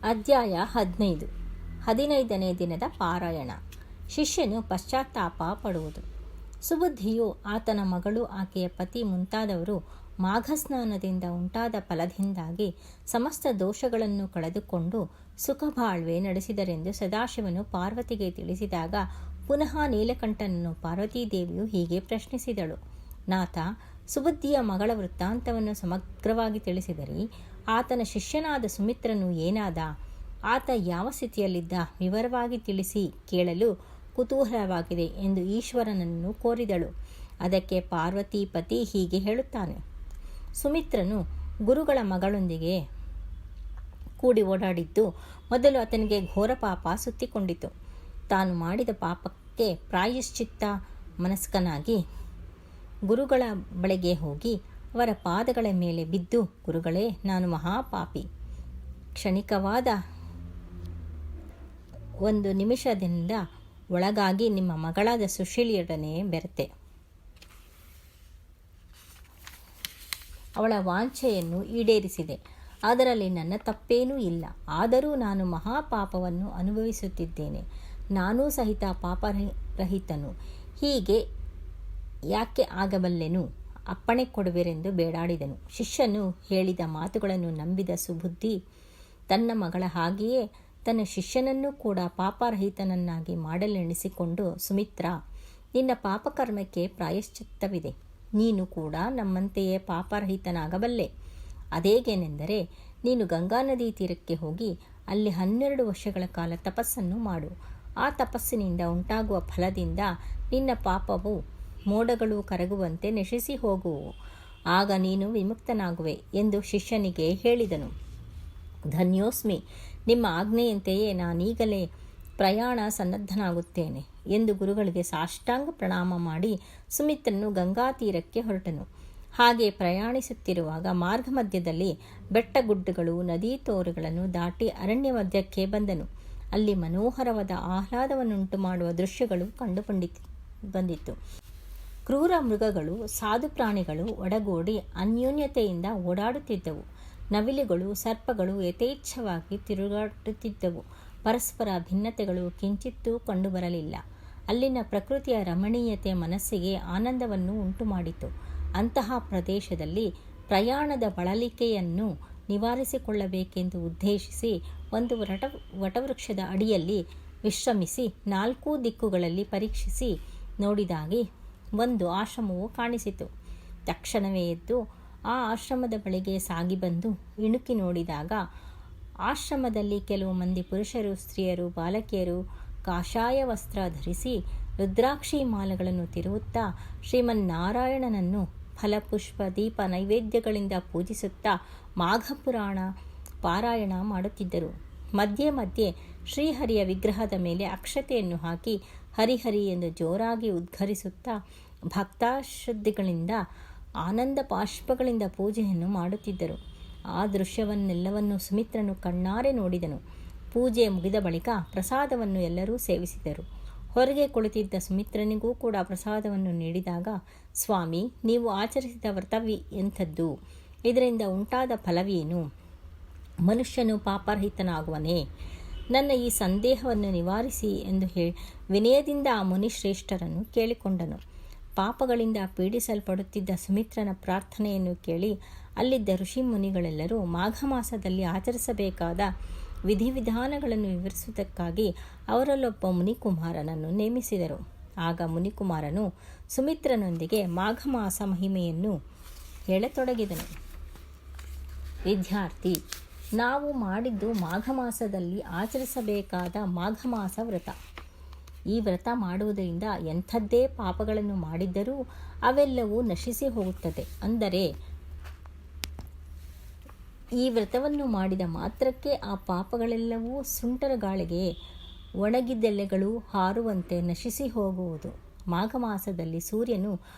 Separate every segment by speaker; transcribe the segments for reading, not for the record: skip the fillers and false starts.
Speaker 1: ಅಧ್ಯಾಯ 15. 15ನೇ ದಿನದ ಪಾರಾಯಣ. ಶಿಷ್ಯನು ಪಶ್ಚಾತ್ತಾಪ ಪಡುವುದು. ಸುಬುದ್ಧಿಯು, ಆತನ ಮಗಳು, ಆಕೆಯ ಪತಿ ಮುಂತಾದವರು ಮಾಘಸ್ನಾನದಿಂದ ಉಂಟಾದ ಫಲದಿಂದಾಗಿ ಸಮಸ್ತ ದೋಷಗಳನ್ನು ಕಳೆದುಕೊಂಡು ಸುಖಬಾಳ್ವೆ ನಡೆಸಿದರೆಂದು ಸದಾಶಿವನು ಪಾರ್ವತಿಗೆ ತಿಳಿಸಿದಾಗ ಪುನಃ ನೀಲಕಂಠನನ್ನು ಪಾರ್ವತೀದೇವಿಯು ಹೀಗೆ ಪ್ರಶ್ನಿಸಿದಳು. ನಾಥ, ಸುಬುದ್ಧಿಯ ಮಗಳ ವೃತ್ತಾಂತವನ್ನು ಸಮಗ್ರವಾಗಿ ತಿಳಿಸಿದರೆ ಆತನ ಶಿಷ್ಯನಾದ ಸುಮಿತ್ರನು ಏನಾದ, ಆತ ಯಾವ ಸ್ಥಿತಿಯಲ್ಲಿದ್ದ, ವಿವರವಾಗಿ ತಿಳಿಸಿ ಕೇಳಲು ಕುತೂಹಲವಾಗಿದೆ ಎಂದು ಈಶ್ವರನನ್ನು ಕೋರಿದಳು. ಅದಕ್ಕೆ ಪಾರ್ವತಿ ಪತಿ ಹೀಗೆ ಹೇಳುತ್ತಾನೆ. ಸುಮಿತ್ರನು ಗುರುಗಳ ಮಗಳೊಂದಿಗೆ ಕೂಡಿ ಓಡಾಡಿದ್ದು ಮೊದಲು ಆತನಿಗೆ ಘೋರ ಪಾಪ ಸುತ್ತಿಕೊಂಡಿತು. ತಾನು ಮಾಡಿದ ಪಾಪಕ್ಕೆ ಪ್ರಾಯಶ್ಚಿತ್ತ ಮನಸ್ಕನಾಗಿ ಗುರುಗಳ ಬಳಿಗೆ ಹೋಗಿ ಅವರ ಪಾದಗಳ ಮೇಲೆ ಬಿದ್ದು, ಗುರುಗಳೇ, ನಾನು ಮಹಾಪಾಪಿ. ಕ್ಷಣಿಕವಾದ ಒಂದು ನಿಮಿಷದಿಂದ ಒಳಗಾಗಿ ನಿಮ್ಮ ಮಗಳಾದ ಸುಶೀಲಿಯೊಡನೆ ಬೆರೆತೆ. ಅವಳ ವಾಂಛೆಯನ್ನು ಈಡೇರಿಸಿದೆ. ಅದರಲ್ಲಿ ನನ್ನ ತಪ್ಪೇನೂ ಇಲ್ಲ. ಆದರೂ ನಾನು ಮಹಾಪಾಪವನ್ನು ಅನುಭವಿಸುತ್ತಿದ್ದೇನೆ. ನಾನೂ ಸಹಿತ ಪಾಪರಹಿತನು. ಹೀಗೆ ಯಾಕೆ ಆಗಬಲ್ಲೆನು? ಅಪ್ಪಣೆ ಕೊಡುವಿರೆಂದು ಬೇಡಾಡಿದನು. ಶಿಷ್ಯನು ಹೇಳಿದ ಮಾತುಗಳನ್ನು ನಂಬಿದ ಸುಬುದ್ಧಿ ತನ್ನ ಮಗಳ ಹಾಗೆಯೇ ತನ್ನ ಶಿಷ್ಯನನ್ನೂ ಕೂಡ ಪಾಪರಹಿತನನ್ನಾಗಿ ಮಾಡಲೆಣಿಸಿಕೊಂಡು, ಸುಮಿತ್ರ, ನಿನ್ನ ಪಾಪಕರ್ಮಕ್ಕೆ ಪ್ರಾಯಶ್ಚಿತ್ತವಿದೆ. ನೀನು ಕೂಡ ನಮ್ಮಂತೆಯೇ ಪಾಪರಹಿತನಾಗಬಲ್ಲೆ. ಅದೇಗೇನೆಂದರೆ, ನೀನು ಗಂಗಾ ನದಿ ತೀರಕ್ಕೆ ಹೋಗಿ ಅಲ್ಲಿ 12 ವರ್ಷಗಳ ಕಾಲ ತಪಸ್ಸನ್ನು ಮಾಡು. ಆ ತಪಸ್ಸಿನಿಂದ ಉಂಟಾಗುವ ಫಲದಿಂದ ನಿನ್ನ ಪಾಪವು ಮೋಡಗಳು ಕರಗುವಂತೆ ನಶಿಸಿ ಹೋಗುವು. ಆಗ ನೀನು ವಿಮುಕ್ತನಾಗುವೆ ಎಂದು ಶಿಷ್ಯನಿಗೆ ಹೇಳಿದನು. ಧನ್ಯೋಸ್ಮಿ, ನಿಮ್ಮ ಆಜ್ಞೆಯಂತೆಯೇ ನಾನೀಗಲೇ ಪ್ರಯಾಣ ಸನ್ನದ್ಧನಾಗುತ್ತೇನೆ ಎಂದು ಗುರುಗಳಿಗೆ ಸಾಷ್ಟಾಂಗ ಪ್ರಣಾಮ ಮಾಡಿ ಸುಮಿತ್ರನು ಗಂಗಾ ತೀರಕ್ಕೆ ಹೊರಟನು. ಹಾಗೆ ಪ್ರಯಾಣಿಸುತ್ತಿರುವಾಗ ಮಾರ್ಗ ಮಧ್ಯದಲ್ಲಿ ಬೆಟ್ಟಗುಡ್ಡಗಳು, ನದಿ ತೋರುಗಳನ್ನು ದಾಟಿ ಅರಣ್ಯ ಮಧ್ಯಕ್ಕೆ ಬಂದನು. ಅಲ್ಲಿ ಮನೋಹರವಾದ ಆಹ್ಲಾದವನ್ನುಂಟು ಮಾಡುವ ದೃಶ್ಯಗಳು ಬಂದಿತ್ತು. ಕ್ರೂರ ಮೃಗಗಳು, ಸಾಧು ಪ್ರಾಣಿಗಳು ಒಡಗೂಡಿ ಅನ್ಯೋನ್ಯತೆಯಿಂದ ಓಡಾಡುತ್ತಿದ್ದವು. ನವಿಲುಗಳು, ಸರ್ಪಗಳು ಯಥೇಚ್ಛವಾಗಿ ತಿರುಗಾಡುತ್ತಿದ್ದವು. ಪರಸ್ಪರ ಭಿನ್ನತೆಗಳು ಕಿಂಚಿತ್ತೂ ಕಂಡುಬರಲಿಲ್ಲ. ಅಲ್ಲಿನ ಪ್ರಕೃತಿಯ ರಮಣೀಯತೆ ಮನಸ್ಸಿಗೆ ಆನಂದವನ್ನು ಉಂಟುಮಾಡಿತು. ಅಂತಹ ಪ್ರದೇಶದಲ್ಲಿ ಪ್ರಯಾಣದ ಬಳಲಿಕೆಯನ್ನು ನಿವಾರಿಸಿಕೊಳ್ಳಬೇಕೆಂದು ಉದ್ದೇಶಿಸಿ ಒಂದು ವಟವೃಕ್ಷದ ಅಡಿಯಲ್ಲಿ ವಿಶ್ರಮಿಸಿ 4 ದಿಕ್ಕುಗಳಲ್ಲಿ ಪರೀಕ್ಷಿಸಿ ನೋಡಿದಾಗೆ ಒಂದು ಆಶ್ರಮವು ಕಾಣಿಸಿತು. ತಕ್ಷಣವೇ ಎದ್ದು ಆ ಆಶ್ರಮದ ಬಳಿಗೆ ಸಾಗಿ ಬಂದು ಇಣುಕಿ ನೋಡಿದಾಗ ಆಶ್ರಮದಲ್ಲಿ ಕೆಲವು ಮಂದಿ ಪುರುಷರು, ಸ್ತ್ರೀಯರು, ಬಾಲಕಿಯರು ಕಾಷಾಯ ವಸ್ತ್ರ ಧರಿಸಿ ರುದ್ರಾಕ್ಷಿ ಮಾಲೆಗಳನ್ನು ತಿರುವುತ್ತಾ ಶ್ರೀಮನ್ನಾರಾಯಣನನ್ನು ಫಲಪುಷ್ಪ ದೀಪ ನೈವೇದ್ಯಗಳಿಂದ ಪೂಜಿಸುತ್ತಾ ಮಾಘಪುರಾಣ ಪಾರಾಯಣ ಮಾಡುತ್ತಿದ್ದರು. ಮಧ್ಯೆ ಮಧ್ಯೆ ಶ್ರೀಹರಿಯ ವಿಗ್ರಹದ ಮೇಲೆ ಅಕ್ಷತೆಯನ್ನು ಹಾಕಿ ಹರಿಹರಿ ಎಂದು ಜೋರಾಗಿ ಉದ್ಘರಿಸುತ್ತಾ ಭಕ್ತಾಶ್ರದ್ಧೆಗಳಿಂದ ಆನಂದ ಬಾಷ್ಪಗಳಿಂದ ಪೂಜೆಯನ್ನು ಮಾಡುತ್ತಿದ್ದರು. ಆ ದೃಶ್ಯವನ್ನೆಲ್ಲವನ್ನು ಸುಮಿತ್ರನು ಕಣ್ಣಾರೆ ನೋಡಿದನು. ಪೂಜೆ ಮುಗಿದ ಬಳಿಕ ಪ್ರಸಾದವನ್ನು ಎಲ್ಲರೂ ಸೇವಿಸಿದರು. ಹೊರಗೆ ಕುಳಿತಿದ್ದ ಸುಮಿತ್ರನಿಗೂ ಕೂಡ ಪ್ರಸಾದವನ್ನು ನೀಡಿದಾಗ, ಸ್ವಾಮಿ, ನೀವು ಆಚರಿಸಿದ ವ್ರತವಿ ಎಂಥದ್ದು? ಇದರಿಂದ ಉಂಟಾದ ಫಲವೇನು? ಮನುಷ್ಯನು ಪಾಪರಹಿತನಾಗುವನೇ? ನನ್ನ ಈ ಸಂದೇಹವನ್ನು ನಿವಾರಿಸಿ ಎಂದು ವಿನಯದಿಂದ ಆ ಮುನಿಶ್ರೇಷ್ಠರನ್ನು ಕೇಳಿಕೊಂಡನು. ಪಾಪಗಳಿಂದ ಪೀಡಿಸಲ್ಪಡುತ್ತಿದ್ದ ಸುಮಿತ್ರನ ಪ್ರಾರ್ಥನೆಯನ್ನು ಕೇಳಿ ಅಲ್ಲಿದ್ದ ಋಷಿ ಮುನಿಗಳೆಲ್ಲರೂ ಮಾಘ ಮಾಸದಲ್ಲಿ ಆಚರಿಸಬೇಕಾದ ವಿಧಿವಿಧಾನಗಳನ್ನು ವಿವರಿಸುವುದಕ್ಕಾಗಿ ಅವರಲ್ಲೊಬ್ಬ ಮುನಿಕುಮಾರನನ್ನು ನೇಮಿಸಿದರು. ಆಗ ಮುನಿಕುಮಾರನು ಸುಮಿತ್ರನೊಂದಿಗೆ ಮಾಘ ಮಾಸ ಮಹಿಮೆಯನ್ನು ಹೇಳತೊಡಗಿದನು. ವಿದ್ಯಾರ್ಥಿ, ನಾವು ಮಾಡಿದ್ದು ಮಾಘ ಮಾಸದಲ್ಲಿ ಆಚರಿಸಬೇಕಾದ ಮಾಘ ಮಾಸ ವ್ರತ. ಈ ವ್ರತ ಮಾಡುವುದರಿಂದ ಎಂಥದ್ದೇ ಪಾಪಗಳನ್ನು ಮಾಡಿದ್ದರೂ ಅವೆಲ್ಲವೂ ನಶಿಸಿ ಹೋಗುತ್ತದೆ. ಅಂದರೆ ಈ ವ್ರತವನ್ನು ಮಾಡಿದ ಮಾತ್ರಕ್ಕೆ ಆ ಪಾಪಗಳೆಲ್ಲವೂ ಸುಂಟರ ಗಾಳಿಗೆ ಒಣಗಿದೆಲೆಗಳು ಹಾರುವಂತೆ ನಶಿಸಿ ಹೋಗುವುದು. ಮಾಘ ಮಾಸದಲ್ಲಿ ಸೂರ್ಯನು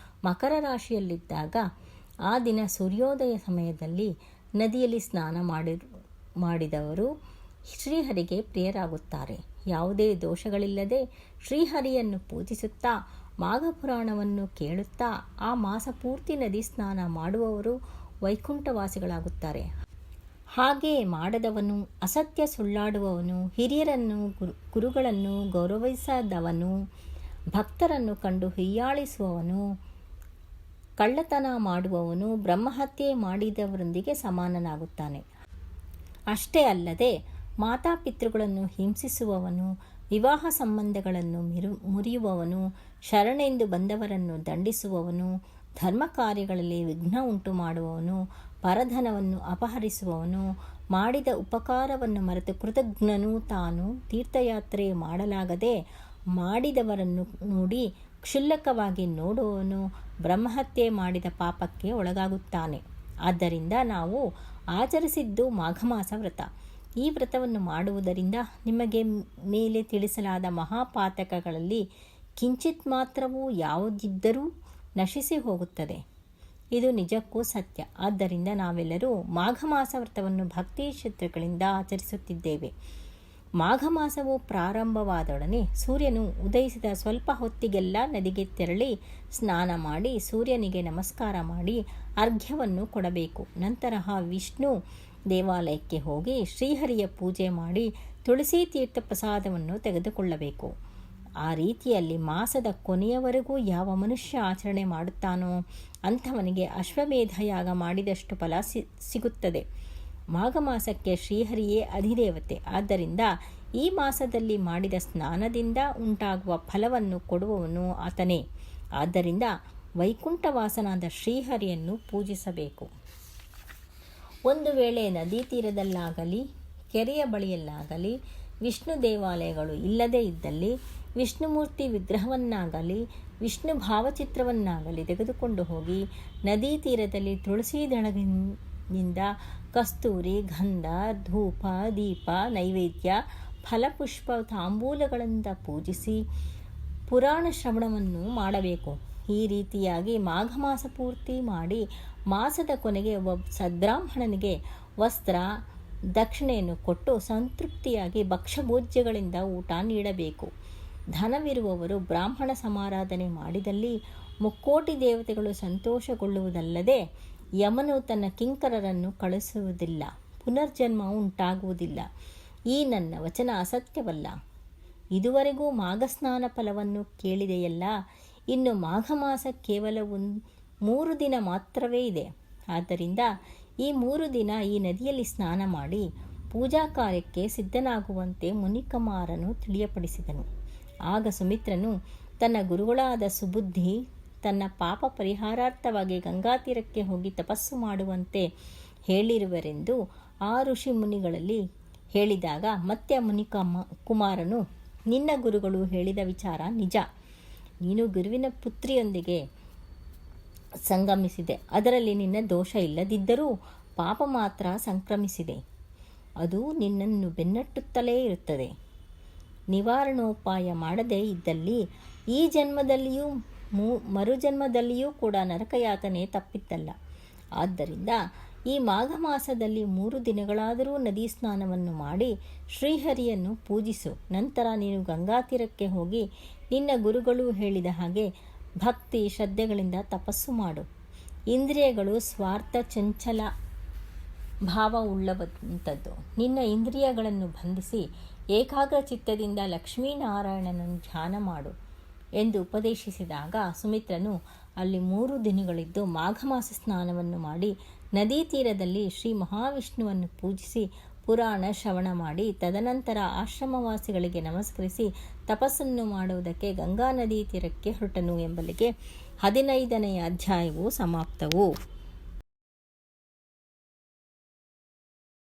Speaker 1: ಮಕರ ರಾಶಿಯಲ್ಲಿದ್ದಾಗ ಆ ದಿನ ಸೂರ್ಯೋದಯ ಸಮಯದಲ್ಲಿ ನದಿಯಲ್ಲಿ ಸ್ನಾನ ಮಾಡಿದವರು ಶ್ರೀಹರಿಗೆ ಪ್ರಿಯರಾಗುತ್ತಾರೆ. ಯಾವುದೇ ದೋಷಗಳಿಲ್ಲದೆ ಶ್ರೀಹರಿಯನ್ನು ಪೂಜಿಸುತ್ತಾ ಮಾಘಪುರಾಣವನ್ನು ಕೇಳುತ್ತಾ ಆ ಮಾಸ ಪೂರ್ತಿ ನದಿ ಸ್ನಾನ ಮಾಡುವವರು ವೈಕುಂಠವಾಸಿಗಳಾಗುತ್ತಾರೆ. ಹಾಗೆ ಮಾಡದವನು, ಅಸತ್ಯ ಸುಳ್ಳಾಡುವವನು, ಹಿರಿಯರನ್ನು ಗುರುಗಳನ್ನು ಗೌರವಿಸದವನು, ಭಕ್ತರನ್ನು ಕಂಡು ಹೀಯಾಳಿಸುವವನು, ಕಳ್ಳತನ ಮಾಡುವವನು ಬ್ರಹ್ಮಹತ್ಯೆ ಮಾಡಿದವರೊಂದಿಗೆ ಸಮಾನನಾಗುತ್ತಾನೆ. ಅಷ್ಟೇ ಅಲ್ಲದೆ ಮಾತಾಪಿತೃಗಳನ್ನು ಹಿಂಸಿಸುವವನು, ವಿವಾಹ ಸಂಬಂಧಗಳನ್ನು ಮುರಿಯುವವನು, ಶರಣೆಂದು ಬಂದವರನ್ನು ದಂಡಿಸುವವನು, ಧರ್ಮ ಕಾರ್ಯಗಳಲ್ಲಿ ವಿಘ್ನ ಉಂಟು ಮಾಡುವವನು, ಪರಧನವನ್ನು ಅಪಹರಿಸುವವನು, ಮಾಡಿದ ಉಪಕಾರವನ್ನು ಮರೆತು ಕೃತಜ್ಞನು, ತಾನು ತೀರ್ಥಯಾತ್ರೆ ಮಾಡಲಾಗದೆ ಮಾಡಿದವರನ್ನು ನೋಡಿ ಕ್ಷುಲ್ಲಕವಾಗಿ ನೋಡುವವನು ಬ್ರಹ್ಮಹತ್ಯೆ ಮಾಡಿದ ಪಾಪಕ್ಕೆ ಒಳಗಾಗುತ್ತಾನೆ. ಆದ್ದರಿಂದ ನಾವು ಆಚರಿಸಿದ್ದು ಮಾಘಮಾಸ ವ್ರತ. ಈ ವ್ರತವನ್ನು ಮಾಡುವುದರಿಂದ ನಿಮಗೆ ಮೇಲೆ ತಿಳಿಸಲಾದ ಮಹಾಪಾತಕಗಳಲ್ಲಿ ಕಿಂಚಿತ್ ಮಾತ್ರವೂ ಯಾವುದಿದ್ದರೂ ನಶಿಸಿ ಹೋಗುತ್ತದೆ. ಇದು ನಿಜಕ್ಕೂ ಸತ್ಯ. ಆದ್ದರಿಂದ ನಾವೆಲ್ಲರೂ ಮಾಘಮಾಸ ವ್ರತವನ್ನು ಭಕ್ತಿ ಶ್ರದ್ಧೆಗಳಿಂದ ಆಚರಿಸುತ್ತಿದ್ದೇವೆ. ಮಾಘಮಾಸವು ಪ್ರಾರಂಭವಾದೊಡನೆ ಸೂರ್ಯನು ಉದಯಿಸಿದ ಸ್ವಲ್ಪ ಹೊತ್ತಿಗೆಲ್ಲ ನದಿಗೆ ತೆರಳಿ ಸ್ನಾನ ಮಾಡಿ ಸೂರ್ಯನಿಗೆ ನಮಸ್ಕಾರ ಮಾಡಿ ಅರ್ಘ್ಯವನ್ನು ಕೊಡಬೇಕು. ನಂತರ ವಿಷ್ಣು ದೇವಾಲಯಕ್ಕೆ ಹೋಗಿ ಶ್ರೀಹರಿಯ ಪೂಜೆ ಮಾಡಿ ತುಳಸಿ ತೀರ್ಥ ಪ್ರಸಾದವನ್ನು ತೆಗೆದುಕೊಳ್ಳಬೇಕು. ಆ ರೀತಿಯಲ್ಲಿ ಮಾಸದ ಕೊನೆಯವರೆಗೂ ಯಾವ ಮನುಷ್ಯ ಆಚರಣೆ ಮಾಡುತ್ತಾನೋ ಅಂಥವನಿಗೆ ಅಶ್ವಮೇಧ ಯಾಗ ಮಾಡಿದಷ್ಟು ಫಲ ಸಿಗುತ್ತದೆ. ಮಾಘಮಾಸಕ್ಕೆ ಶ್ರೀಹರಿಯೇ ಅಧಿದೇವತೆ. ಆದ್ದರಿಂದ ಈ ಮಾಸದಲ್ಲಿ ಮಾಡಿದ ಸ್ನಾನದಿಂದ ಉಂಟಾಗುವ ಫಲವನ್ನು ಕೊಡುವವನು ಆತನೇ. ಆದ್ದರಿಂದ ವೈಕುಂಠವಾಸನಾದ ಶ್ರೀಹರಿಯನ್ನು ಪೂಜಿಸಬೇಕು. ಒಂದು ವೇಳೆ ನದಿ ತೀರದಲ್ಲಾಗಲಿ ಕೆರೆಯ ಬಳಿಯಲ್ಲಾಗಲಿ ವಿಷ್ಣು ದೇವಾಲಯಗಳು ಇಲ್ಲದೇ ಇದ್ದಲ್ಲಿ ವಿಷ್ಣುಮೂರ್ತಿ ವಿಗ್ರಹವನ್ನಾಗಲಿ ವಿಷ್ಣು ಭಾವಚಿತ್ರವನ್ನಾಗಲಿ ತೆಗೆದುಕೊಂಡು ಹೋಗಿ ನದಿ ತೀರದಲ್ಲಿ ತುಳಸಿ ದಳಗಳಿಂದ ಕಸ್ತೂರಿ, ಗಂಧ, ಧೂಪ, ದೀಪ, ನೈವೇದ್ಯ, ಫಲಪುಷ್ಪ, ತಾಂಬೂಲಗಳಿಂದ ಪೂಜಿಸಿ ಪುರಾಣ ಶ್ರವಣವನ್ನು ಮಾಡಬೇಕು. ಈ ರೀತಿಯಾಗಿ ಮಾಘಮಾಸ ಪೂರ್ತಿ ಮಾಡಿ ಮಾಸದ ಕೊನೆಗೆ ಒಬ್ಬ ಸದ್ಬ್ರಾಹ್ಮಣನಿಗೆ ವಸ್ತ್ರ ದಕ್ಷಿಣೆಯನ್ನು ಕೊಟ್ಟು ಸಂತೃಪ್ತಿಯಾಗಿ ಭಕ್ಷ್ಯಭೋಜ್ಯಗಳಿಂದ ಊಟ ನೀಡಬೇಕು. ಧನವಿರುವವರು ಬ್ರಾಹ್ಮಣ ಸಮಾರಾಧನೆ ಮಾಡಿದಲ್ಲಿ ಮುಕ್ಕೋಟಿ ದೇವತೆಗಳು ಸಂತೋಷಗೊಳ್ಳುವುದಲ್ಲದೆ ಯಮನು ತನ್ನ ಕಿಂಕರರನ್ನು ಕಳಿಸುವುದಿಲ್ಲ, ಪುನರ್ಜನ್ಮ ಉಂಟಾಗುವುದಿಲ್ಲ. ಈ ನನ್ನ ವಚನ ಅಸತ್ಯವಲ್ಲ. ಇದುವರೆಗೂ ಮಾಘಸ್ನಾನ ಫಲವನ್ನು ಕೇಳಿದೆಯಲ್ಲ. ಇನ್ನು ಮಾಘಮಾಸ ಕೇವಲ 3 ದಿನ ಮಾತ್ರವೇ ಇದೆ. ಆದ್ದರಿಂದ ಈ 3 ದಿನ ಈ ನದಿಯಲ್ಲಿ ಸ್ನಾನ ಮಾಡಿ ಪೂಜಾ ಕಾರ್ಯಕ್ಕೆ ಸಿದ್ಧನಾಗುವಂತೆ ಮುನಿಕುಮಾರನು ತಿಳಿಯಪಡಿಸಿದನು. ಆಗ ಸುಮಿತ್ರನು ತನ್ನ ಗುರುಗಳಾದ ಸುಬುದ್ಧಿ ತನ್ನ ಪಾಪ ಪರಿಹಾರಾರ್ಥವಾಗಿ ಗಂಗಾತೀರಕ್ಕೆ ಹೋಗಿ ತಪಸ್ಸು ಮಾಡುವಂತೆ ಹೇಳಿರುವರೆಂದು ಆ ಋಷಿ ಮುನಿಗಳಲ್ಲಿ ಹೇಳಿದಾಗ ಮತ್ತೆ ಕುಮಾರನು, ನಿನ್ನ ಗುರುಗಳು ಹೇಳಿದ ವಿಚಾರ ನಿಜ. ನೀನು ಗುರುವಿನ ಪುತ್ರಿಯೊಂದಿಗೆ ಸಂಗಮಿಸಿದೆ. ಅದರಲ್ಲಿ ನಿನ್ನ ದೋಷ ಇಲ್ಲದಿದ್ದರೂ ಪಾಪ ಮಾತ್ರ ಸಂಕ್ರಮಿಸಿದೆ. ಅದು ನಿನ್ನನ್ನು ಬೆನ್ನಟ್ಟುತ್ತಲೇ ಇರುತ್ತದೆ. ನಿವಾರಣೋಪಾಯ ಮಾಡದೇ ಇದ್ದಲ್ಲಿ ಈ ಜನ್ಮದಲ್ಲಿಯೂ ಮರುಜನ್ಮದಲ್ಲಿಯೂ ಕೂಡ ನರಕಯಾತನೆ ತಪ್ಪಿದ್ದಲ್ಲ. ಆದ್ದರಿಂದ ಈ ಮಾಘ ಮಾಸದಲ್ಲಿ 3 ದಿನಗಳಾದರೂ ನದಿ ಸ್ನಾನವನ್ನು ಮಾಡಿ ಶ್ರೀಹರಿಯನ್ನು ಪೂಜಿಸು. ನಂತರ ನೀನು ಗಂಗಾತೀರಕ್ಕೆ ಹೋಗಿ ನಿನ್ನ ಗುರುಗಳು ಹೇಳಿದ ಹಾಗೆ ಭಕ್ತಿ ಶ್ರದ್ಧೆಗಳಿಂದ ತಪಸ್ಸು ಮಾಡು. ಇಂದ್ರಿಯಗಳು ಸ್ವಾರ್ಥ ಚಂಚಲ ಭಾವ ಉಳ್ಳವಂಥದ್ದು. ನಿನ್ನ ಇಂದ್ರಿಯಗಳನ್ನು ಬಂಧಿಸಿ ಏಕಾಗ್ರ ಚಿತ್ತದಿಂದ ಲಕ್ಷ್ಮೀನಾರಾಯಣನನ್ನು ಧ್ಯಾನ ಮಾಡು ಎಂದು ಉಪದೇಶಿಸಿದಾಗ ಸುಮಿತ್ರನು ಅಲ್ಲಿ 3 ದಿನಗಳಿದ್ದು ಮಾಘಮಾಸ ಸ್ನಾನವನ್ನು ಮಾಡಿ ನದಿ ತೀರದಲ್ಲಿ ಶ್ರೀ ಮಹಾವಿಷ್ಣುವನ್ನು ಪೂಜಿಸಿ ಪುರಾಣ ಶ್ರವಣ ಮಾಡಿ ತದನಂತರ ಆಶ್ರಮವಾಸಿಗಳಿಗೆ ನಮಸ್ಕರಿಸಿ ತಪಸ್ಸನ್ನು ಮಾಡುವುದಕ್ಕೆ ಗಂಗಾ ನದಿ ತೀರಕ್ಕೆ ಹೊರಟನು ಎಂಬಲ್ಲಿಗೆ 15ನೇ ಅಧ್ಯಾಯವು ಸಮಾಪ್ತವು.